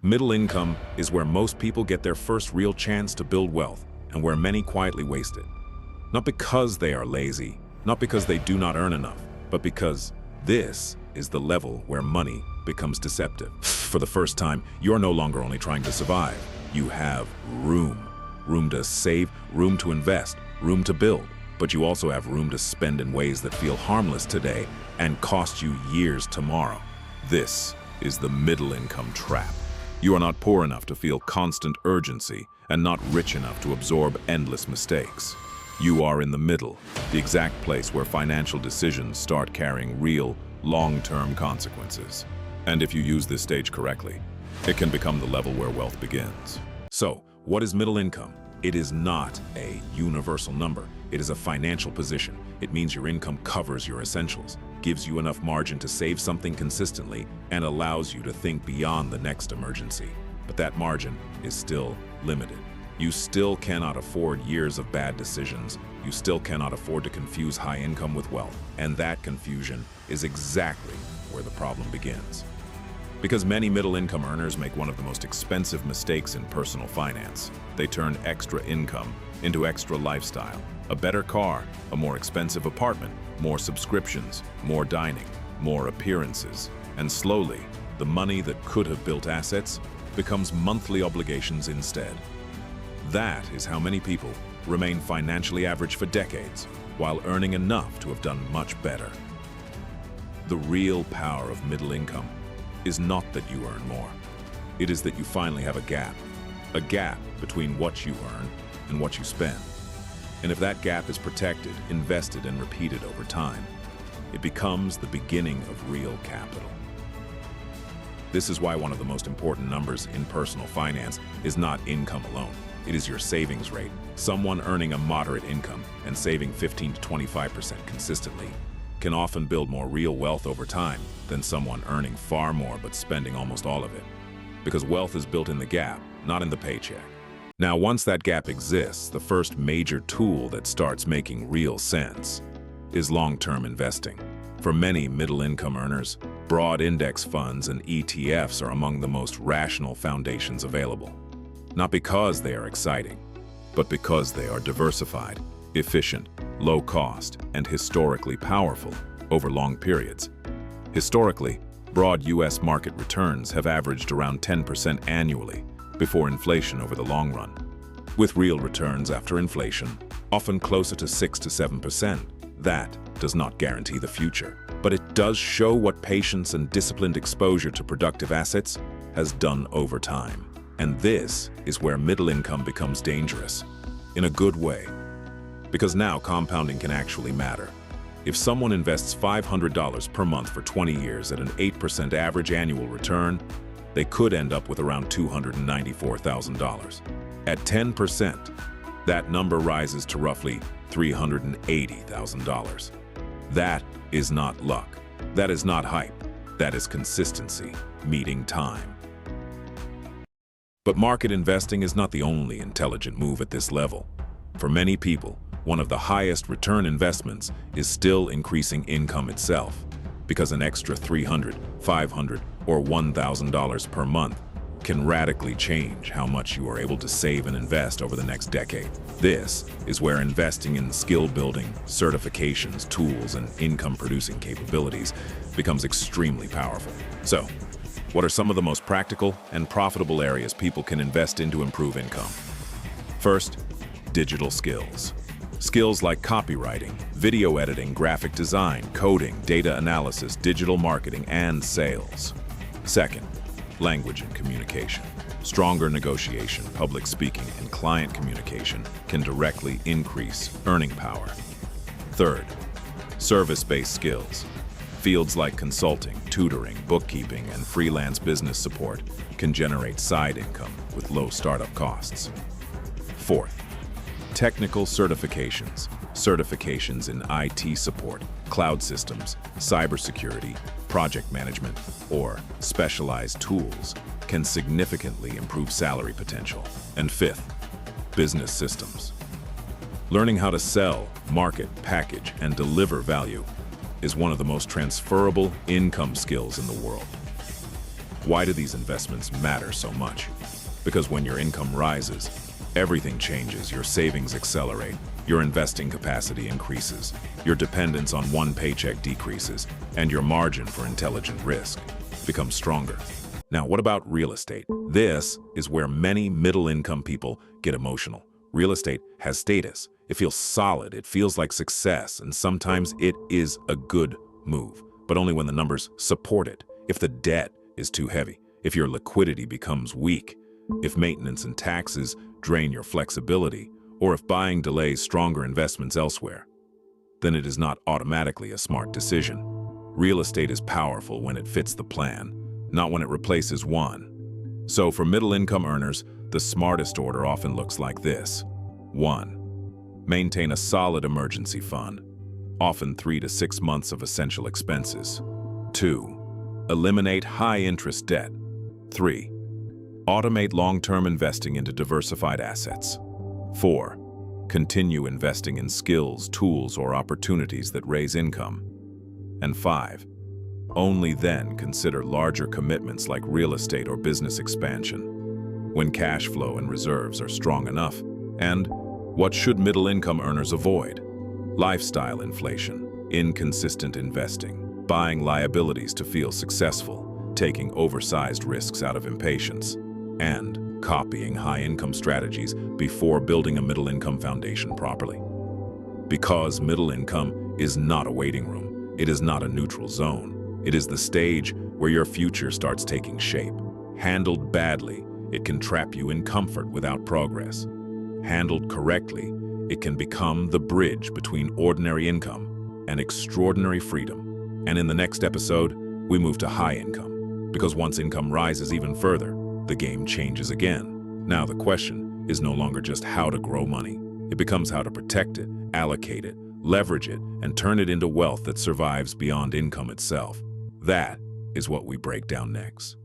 Middle income is where most people get their first real chance to build wealth and where many quietly waste it. Not because they are lazy, not because they do not earn enough, but because this is the level where money becomes deceptive. For the first time, you're no longer only trying to survive. You have room. Room to save, room to invest, room to build. But you also have room to spend in ways that feel harmless today and cost you years tomorrow. This is the middle income trap. You are not poor enough to feel constant urgency and not rich enough to absorb endless mistakes. You are in the middle, the exact place where financial decisions start carrying real, long-term consequences. And if you use this stage correctly, it can become the level where wealth begins. So, what is middle income? It is not a universal number. It is a financial position. It means your income covers your essentials, gives you enough margin to save something consistently, and allows you to think beyond the next emergency. But that margin is still limited. You still cannot afford years of bad decisions. You still cannot afford to confuse high income with wealth. And that confusion is exactly where the problem begins. Because many middle-income earners make one of the most expensive mistakes in personal finance. They turn extra income into extra lifestyle. A better car, a more expensive apartment, more subscriptions, more dining, more appearances. And slowly, the money that could have built assets becomes monthly obligations instead. That is how many people remain financially average for decades, while earning enough to have done much better. The real power of middle income is not that you earn more. It is that you finally have a gap between what you earn and what you spend. And if that gap is protected, invested, and repeated over time, it becomes the beginning of real capital. This is why one of the most important numbers in personal finance is not income alone. It is your savings rate. Someone earning a moderate income and saving 15 to 25% consistently can often build more real wealth over time than someone earning far more but spending almost all of it. Because wealth is built in the gap, not in the paycheck. Now, once that gap exists, the first major tool that starts making real sense is long-term investing. For many middle-income earners, broad index funds and ETFs are among the most rational foundations available. Not because they are exciting, but because they are diversified, efficient, low cost, and historically powerful over long periods. Historically, broad U.S. market returns have averaged around 10% annually before inflation over the long run, with real returns after inflation often closer to 6 to 7%. That does not guarantee the future, but it does show what patience and disciplined exposure to productive assets has done over time. And this is where middle income becomes dangerous, in a good way. Because now compounding can actually matter. If someone invests $500 per month for 20 years at an 8% average annual return, they could end up with around $294,000. At 10%, that number rises to roughly $380,000. That is not luck. That is not hype. That is consistency, meeting time. But market investing is not the only intelligent move at this level. For many people, one of the highest return investments is still increasing income itself, because an extra $300, $500, or $1,000 per month can radically change how much you are able to save and invest over the next decade. This is where investing in skill building, certifications, tools, and income-producing capabilities becomes extremely powerful. So, what are some of the most practical and profitable areas people can invest in to improve income? First, digital skills. Skills like copywriting, video editing, graphic design, coding, data analysis, digital marketing, and sales. Second, language and communication. Stronger negotiation, public speaking, and client communication can directly increase earning power. Third, service-based skills. Fields like consulting, tutoring, bookkeeping, and freelance business support can generate side income with low startup costs. Fourth, technical certifications. Certifications in IT support, cloud systems, cybersecurity, project management, or specialized tools can significantly improve salary potential. And fifth, business systems. Learning how to sell, market, package, and deliver value is one of the most transferable income skills in the world. Why do these investments matter so much? Because when your income rises, everything changes. Your savings accelerate, your investing capacity increases, your dependence on one paycheck decreases, and your margin for intelligent risk becomes stronger. Now, what about real estate? This is where many middle-income people get emotional. Real estate has status. It feels solid, it feels like success, and sometimes it is a good move, but only when the numbers support it. If the debt is too heavy, if your liquidity becomes weak, if maintenance and taxes drain your flexibility, or if buying delays stronger investments elsewhere, then it is not automatically a smart decision. Real estate is powerful when it fits the plan, not when it replaces one. So for middle-income earners, the smartest order often looks like this. 1. Maintain a solid emergency fund, often 3 to 6 months of essential expenses. 2. Eliminate high-interest debt. 3. Automate long-term investing into diversified assets. 4. Continue investing in skills, tools, or opportunities that raise income. And 5. Only then consider larger commitments like real estate or business expansion, when cash flow and reserves are strong enough. And what should middle-income earners avoid? Lifestyle inflation, inconsistent investing, buying liabilities to feel successful, taking oversized risks out of impatience, and copying high-income strategies before building a middle-income foundation properly. Because middle income is not a waiting room, it is not a neutral zone. It is the stage where your future starts taking shape. Handled badly, it can trap you in comfort without progress. Handled correctly, it can become the bridge between ordinary income and extraordinary freedom. And in the next episode, we move to high income, because once income rises even further, the game changes again. Now the question is no longer just how to grow money. It becomes how to protect it, allocate it, leverage it, and turn it into wealth that survives beyond income itself. That is what we break down next.